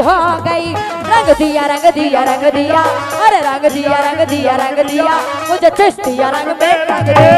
हो गई। रंग दिया रंग दिया रंग दिया, अरे रंग दिया रंग दिया रंग दिया, मुझे चिश्तिया रंग में रंग दे।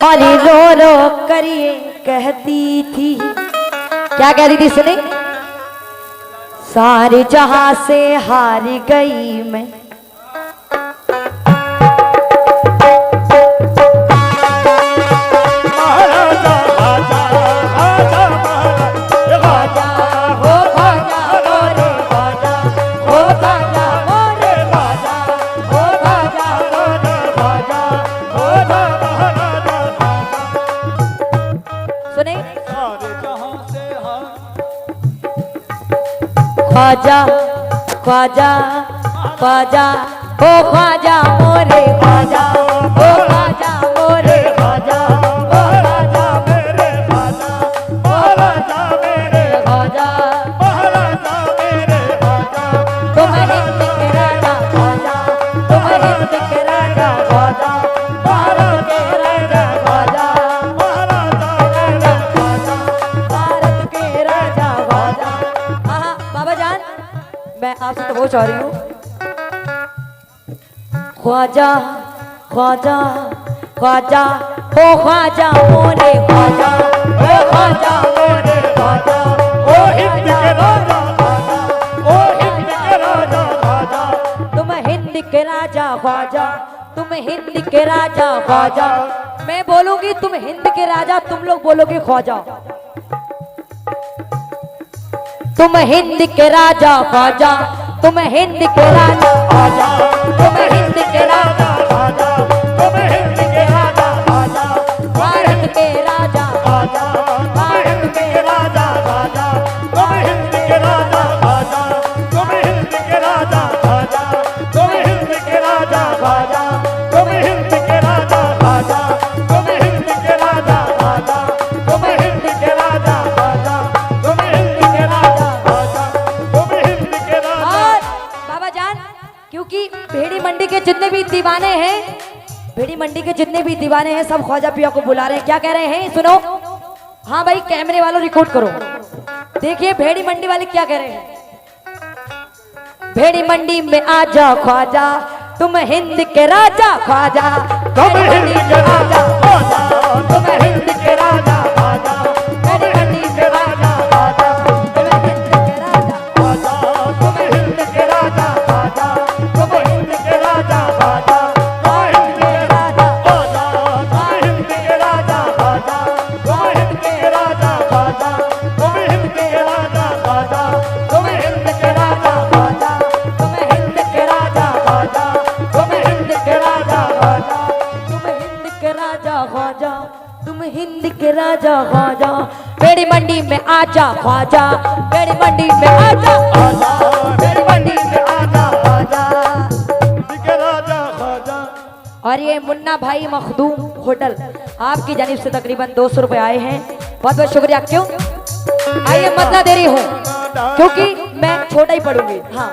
खाली रो रो करिए कहती थी, क्या कहती थी सुने? सारे जहां से हार गई मैं, ख्वाजा ख्वाजा ख्वाजा ओ ख्वाजा मोरे ख्वाजा, ओ ख्वाजा मोरे ख्वाजा, ओ ख्वाजा मेरे ख्वाजा, ओ ख्वाजा मेरे ख्वाजा, ख्वाजा मेरे ख्वाजा, तुम हिंद के राजा ख्वाजा, तुम हिंद के राजा ख्वाजा, भारत के राजा ख्वाजा, भारत के राजा ख्वाजा। बाबा जान, मैं आपसे तो वो चाह रही हूँ, ख्वाजा ख्वाजा ख्वाजा ओ ख्वाजा मोरे ख्वाजा, ओ ख्वाजा मोरे ख्वाजा, ओ हिंद के राजा ख्वाजा, ओ हिंद के राजा ख्वाजा, तुम हिंद के राजा ख्वाजा, तुम हिंद के राजा ख्वाजा। मैं बोलूंगी तुम हिंद के राजा, तुम लोग बोलोगे ख्वाजा। तुम हिंद के राजा ख्वाजा, तुम हिंद के राजा ख्वाजा, तुम हिंद के राजा ख्वाजा, तुम हिंद के राजा ख्वाजा, भारत के राजा ख्वाजा, भारत के राजा ख्वाजा, तुम हिंद के राजा ख्वाजा, तुम हिंद के राजा ख्वाजा, तुम हिंद के राजा ख्वाजा, तुम हिंद के राजा ख्वाजा, तुम हिंद के राजा ख्वाजा, तुम हिंद के राजा ख्वाजा, तुम हिंद के राजा ख्वाजा, तुम हिंद के राजा। बाबा जान, क्योंकि भेड़ी मंडी के जितने भी दीवाने हैं, भेड़ी मंडी के जितने भी दीवाने हैं, सब ख्वाजा पिया को बुला रहे हैं। क्या कह रहे हैं सुनो? हाँ भाई, कैमरे वालों रिकॉर्ड करो, देखिए भेड़ी मंडी वाले क्या कह रहे हैं। भेड़ी मंडी में आजा ख्वाजा, तुम हिंद के राजा ख्वाजा, तुम हिंद के राजा ख्वाजा, तुम हिंद के राजा ख्वाजा, भेड़ी मंडी में आजा ख्वाजा, तुम हिंद के राजा ख्वाजा, तुम हिंद के राजा ख्वाजा, तुम हिंद के राजा ख्वाजा, हिंद के राजा ख्वाजा, हिंद के राजा ख्वाजा, तुम हिंद के राजा ख्वाजा, तुम हिंद के राजा ख्वाजा, तुम हिंद के राजा ख्वाजा, तुम हिंद के राजा ख्वाजा, तुम हिंद के राजा ख्वाजा, तुम हिंद के राजा ख्वाजा, तुम हिंद के राजा ख्वाजा। भेड़ी मंडी में आजा ख्वाजा, भेड़ी मंडी में आजा ख्वाजा, भेड़ी मंडी में आजा ख्वाजा, के राजा ख्वाजा। और ये मुन्ना भाई मखदूम होटल आपकी जानिब से तकरीबन 200 रुपए आए हैं, बहुत बहुत शुक्रिया। क्यों आइए, मत ना देरी हो, क्योंकि मैं छोटा ही पढ़ूंगी। हाँ,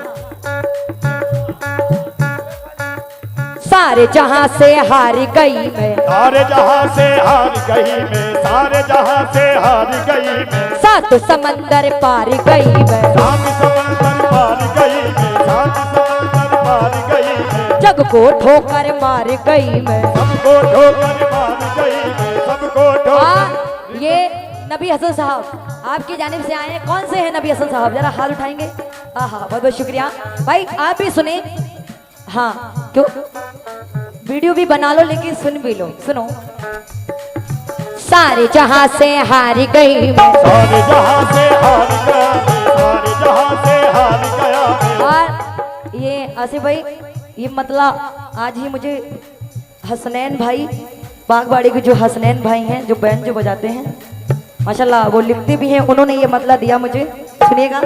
सारे जहां से हार गई मैं, सारे जहां से हार गई मैं, सारे जहां से हार गई मैं, सात समंदर पार गई मैं, सात समंदर पार गई मैं, सात समंदर पार गई मैं, जग को ठोकर मार गई मैं, सबको ठोकर मार गई मैं, सबको ठोकर। ये नबी हसन साहब आपकी जानिब से आए हैं। कौन से हैं नबी हसन साहब, जरा हाथ उठाएंगे। हाँ, बहुत बहुत शुक्रिया भाई, आप भी सुने। हाँ, क्यों वीडियो भी बना लो, लेकिन सुन भी लो। सुनो, सारे जहां से हार गई मैं, सारे जहां से हार गया मैं, सारे जहां से हार गया मैं। और ये आसिफ भाई, ये मतलब आज ही मुझे हसनैन भाई, बागवाड़ी के जो हसनैन भाई हैं, जो बैंड जो बजाते हैं, माशाल्लाह वो लिखते भी हैं, उन्होंने ये मतलब दिया मुझे। सुनिएगा,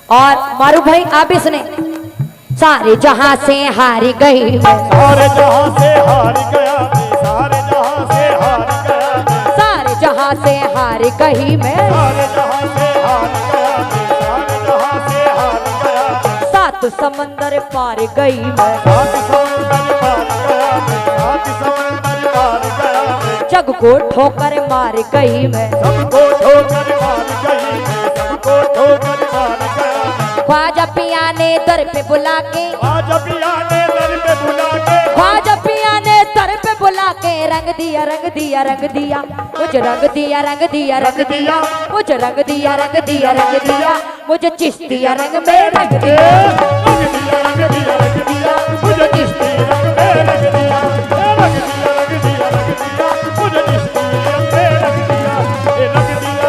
और मारू भाई आप भी सुने। सारे जहां से हारी गई मैं, सारे जहां से हार गया मैं, सारे जहां से हार गया मैं, सारे जहां से हारी गई मैं, सारे जहां से हार गया मैं, सारे जहां से हार गया मैं, सात समंदर पार गई मैं, सात समंदर पार गया मैं, सात समंदर पार गया मैं, जग को ठोकर मार गई मैं, सबको ठोकर मार गई मैं, सबको ठोकर मार गया मैं, ख्वाजा पिया ने दर पे बुला के, आज पिया ने दर पे बुला के, ख्वाजा पिया ने दर पे बुला के रंग दिया रंग दिया रंग दिया, मुझे रंग दिया रंग दिया रंग दिया, मुझे रंग दिया रंग दिया रंग दिया, मुझे चिश्तिया रंग में रंग दिया, रंग दिया रंग दिया रंग दिया, मुझे चिश्ती रंग में रंग दिया, रंग दिया रंग दिया रंग दिया, मुझे चिश्ती रंग में रंग दिया, रंग दिया रंग दिया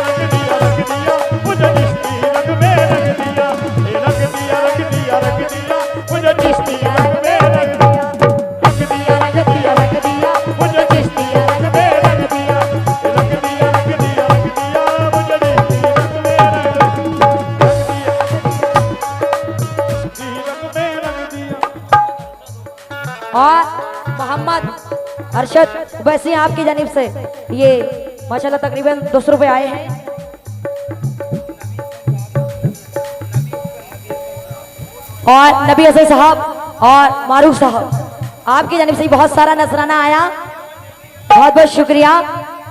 रंग दिया, मुझे चिश्ती रंग में रंग दिया, रंग दिया रंग दिया रंग दिया, मुझे चिश्ती रंग में रंग दिया, रंग दिया रंग दिया रंग दिया, मुझे चिश्ती रंग में रंग दिया, रंग दिया रंग दिया रंग दिया, मुझे चिश्ती रंग में रंग दिया। और मोहम्मद अरशद वैसे आपकी जानिब से ये माशाल्लाह तकरीबन 200 रुपए आए हैं। और नबी हसन साहब और मारूफ साहब आपकी जानिब से बहुत सारा नजराना आया, बहुत बहुत शुक्रिया।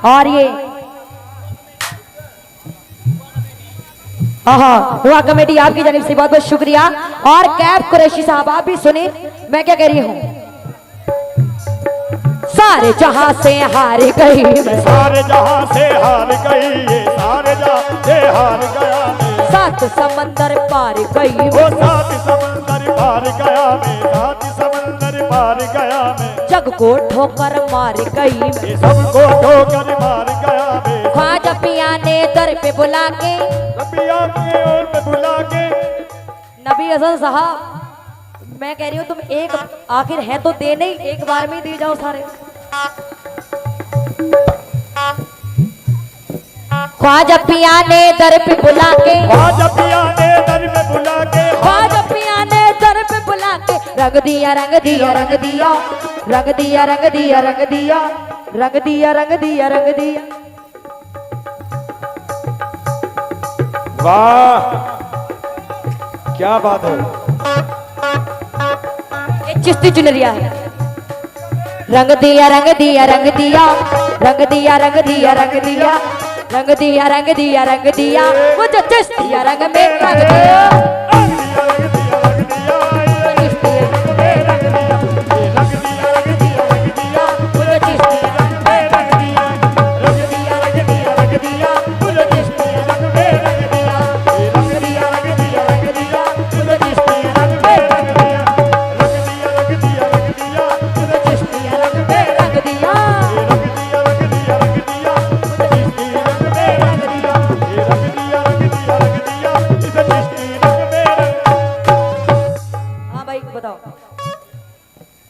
और ये हुआ कमेटी आपकी जानिब से बहुत बहुत शुक्रिया। और कैब कुरैशी साहब आप भी सुने मैं क्या कह रही हूँ। सारे जहां से हार गई मैं, सारे जहां से हार गई ये, सारे जहां से हार गया मैं, सात समंदर पार गई वो मैं, सात समंदर पार गया मैं, सात समंदर पार गया मैं, जग को ठोकर मार गई मैं, ये सबको ठोकर मार गया मैं, ख्वाजा पिया ने दर पे बुला के, रबिया के ओर पे बुला के, नबी हसन साहब मैं कह रही हूँ तुम एक आखिर है तो दे नहीं, एक बार में ही दे जाओ सारे। ख्वाजा पिया ने दर पे बुला के, आज पिया ने दर पे बुला के, ख्वाजा पिया ने दर पे बुला के रंग दिया रंग दिया रंग दिया, रंग दिया रंग दिया रंग दिया, रंग दिया रंग दिया रंग दिया। वाह क्या बात है। ये चिश्ती चुनरिया है। रंग दिया रंग दिया रंग दिया, रंग दिया रंग दिया रंग दिया, रंग दिया रंग दिया रंग दिया, मुझे चिश्तिया रंग में रंग दिया,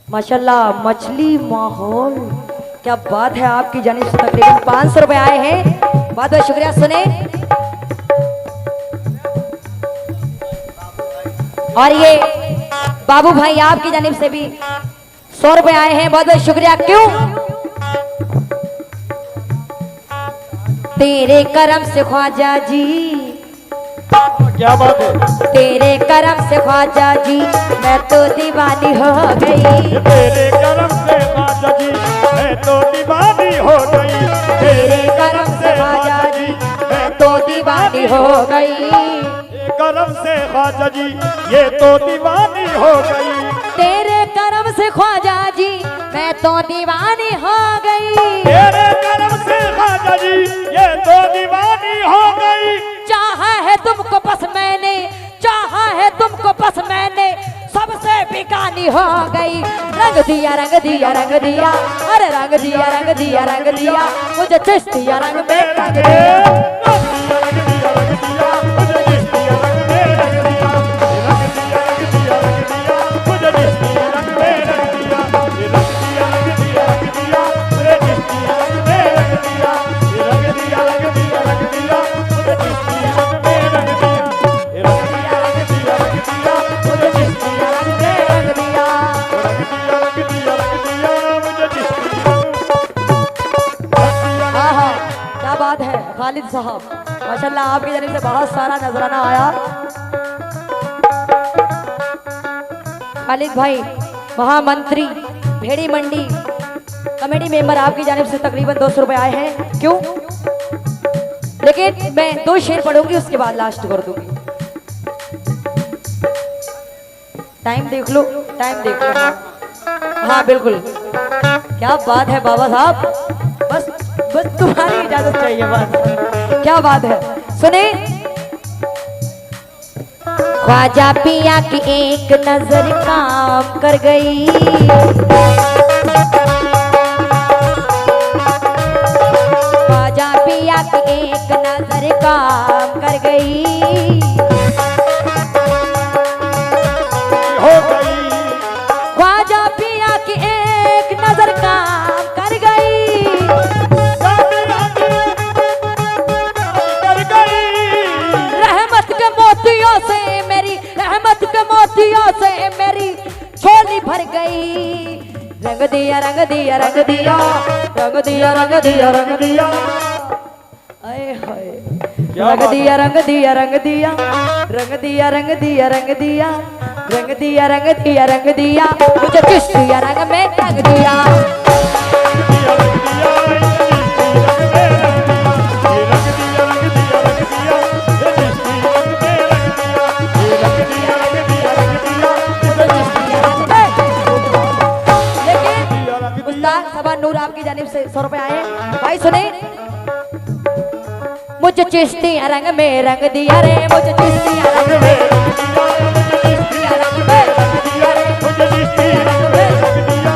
माशाल्लाह मछली माहौल क्या बात है। आपकी जानिब से तकरीबन 500 रुपए आए हैं, बहुत बहुत शुक्रिया। सुने और ये बाबू भाई आपकी जानिब से भी 100 रुपए आए हैं, बहुत बहुत शुक्रिया। क्यों तेरे करम से ख्वाजा जी, क्या बात है। तेरे करम से ख्वाजा जी मैं तो दीवानी हो गई, तेरे करम से ख्वाजा जी मैं तो दीवानी हो गई, तेरे करम से ख्वाजा जी मैं तो दीवानी हो गई, करम से ख्वाजा जी ये तो दीवानी हो गई, तेरे करम से ख्वाजा जी मैं तो दीवानी हो गई, तेरे करम से ख्वाजा जी ये तो दीवानी हो गई। चाहा है तुमको बस मैंने, चाहा है तुमको बस मैंने, सबसे बेगानी हो गई। रंग दिया रंग दिया रंग दिया, अरे रंग दिया रंग दिया रंग दिया, मुझे चिश्तिया रंग में रंग दिया। बात है खालिद साहब, माशाल्लाह आपकी जानिब से बहुत सारा नजराना आया। खालिद भाई महामंत्री भेड़ी मंडी कमेटी मेंबर, आपकी जानिब से तकरीबन 200 रुपए आए हैं। क्यों? लेकिन मैं 2 शेर पढ़ूंगी, उसके बाद लास्ट कर दूंगी। टाइम देख लो, टाइम देख लो। हाँ बिल्कुल, क्या बात है बाबा साहब, बस बस तुम्हारी इजाजत चाहिए बस। क्या बात है, सुने। ख्वाजा पिया की एक नजर काम कर गई, ख्वाजा पिया की एक नजर काम कर गई, हो गई ख्वाजा पिया की एक नजर काम कर गई, कर गई रहमत के मोतियों से मेरी, रहमत के मोतियों से मेरी झोली भर गई। रंग दिया रंग दिया रंग दिया रंग दिया रंग दिया रंग दिया, आए हाय। रंग दिया रंग दिया रंग दिया रंग दिया रंग दिया रंग दिया रंग दिया रंग दिया रंग दिया, मुझे चिश्तिया रंग में रंग दिया। सभा नूर आपकी जानिब से 100 रुपए आए भाई। सुने, मुझे चिश्तिया रंग में रंग दिया रे, मुझे चिश्तिया रंग में रंग दिया रे, मुझे चिश्तिया रंग में रंग दिया,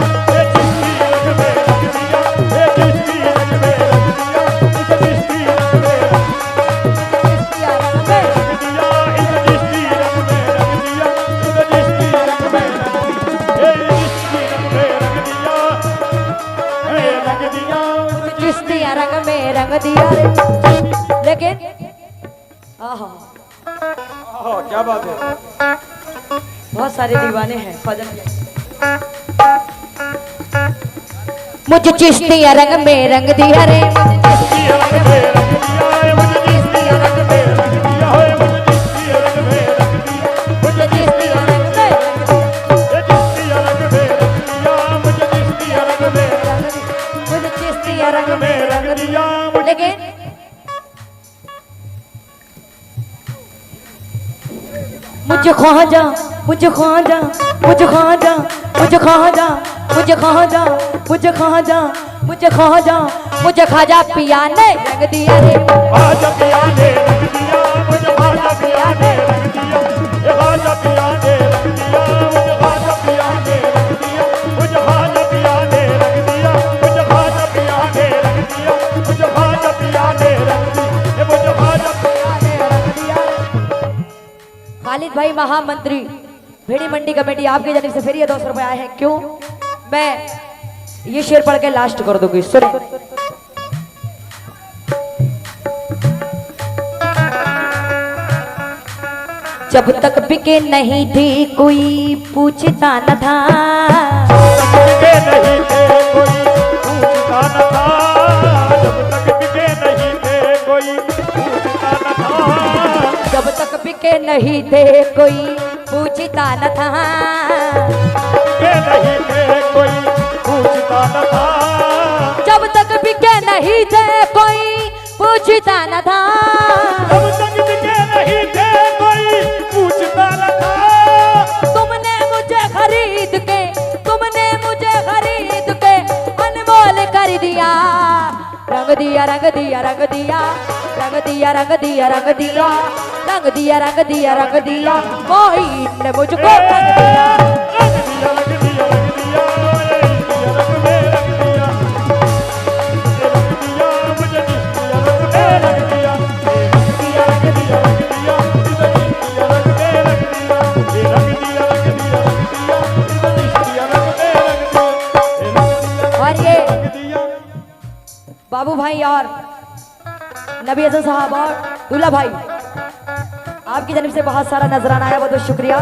चिश्तिया रंग में रंग दिया रे। लेकिन आहा क्या बात है, बहुत सारे दीवाने हैं फजल। मुझे चिश्तिया रंग में रंग दिया रे, चिश्तिया रंग में रंग दिया, मुझे चिश्तिया रंग में रंग दिया, मुझे चिश्तिया रंग में रंग दिया, मुझे चिश्तिया रंग में रंग दिया। लेकिन मुझे ख्वाजा, मुझे ख्वाजा, मुझे ख्वाजा, मुझे ख्वाजा, मुझे ख्वाजा, मुझे ख्वाजा, मुझे ख्वाजा, मुझे ख्वाजा पिया ने रंग दिया रे, ख्वाजा पिया ने रंग दिया, मुझे ख्वाजा पिया ने रंग दिया, ख्वाजा पिया ने रंग दिया, मुझे ख्वाजा पिया ने रंग दिया, मुझे ख्वाजा पिया ने रंग दिया, मुझे ख्वाजा पिया ने रंग दिया, मुझे ख्वाजा पिया ने रंग दिया, मुझे ख्वाजा पिया ने रंग दिया। खालिद भाई महामंत्री भेड़ी मंडी कमेटी, आपकी जानिब से फिर ये 200 रुपए आए हैं। क्यों? मैं ये शेर पढ़ के लास्ट कर दूंगी। सुने, जब तक बिके नहीं थी कोई पूछता न था, बिके नहीं थे कोई पूछता न था, जब तक बिके नहीं थे कोई पूछता न था, जब तक बिके नहीं थे कोई पूछता न था, बिके नहीं थे कोई पूछता न था, जब तक बिके नहीं थे कोई पूछता न था, जब तक बिके नहीं थे कोई पूछता न था, तुमने मुझे खरीद के, तुमने मुझे खरीद के अनमोल कर दिया। रंग दिया रंग दिया रंग दिया रंग दिया रंग दिया रंग दिया रंग दिया रंग दिया रंग दिया, मोहिन ने मुझको रंग दिया। रंग दिया रंग दिया रंग दिया, रंग में रंग दिया, रंग दिया मुझे दिया रंग में रंग दिया, रंग दिया रंग दिया रंग दिया, मुझे दिया रंग में रंग दिया, रंग दिया रंग दिया रंग दिया, मुझे दिया रंग में रंग दिया। और ये बाबू भाई और नबी हसन साहब और दूल्हा भाई, आपकी जानिब से बहुत सारा नजराना आया, बहुत बहुत शुक्रिया।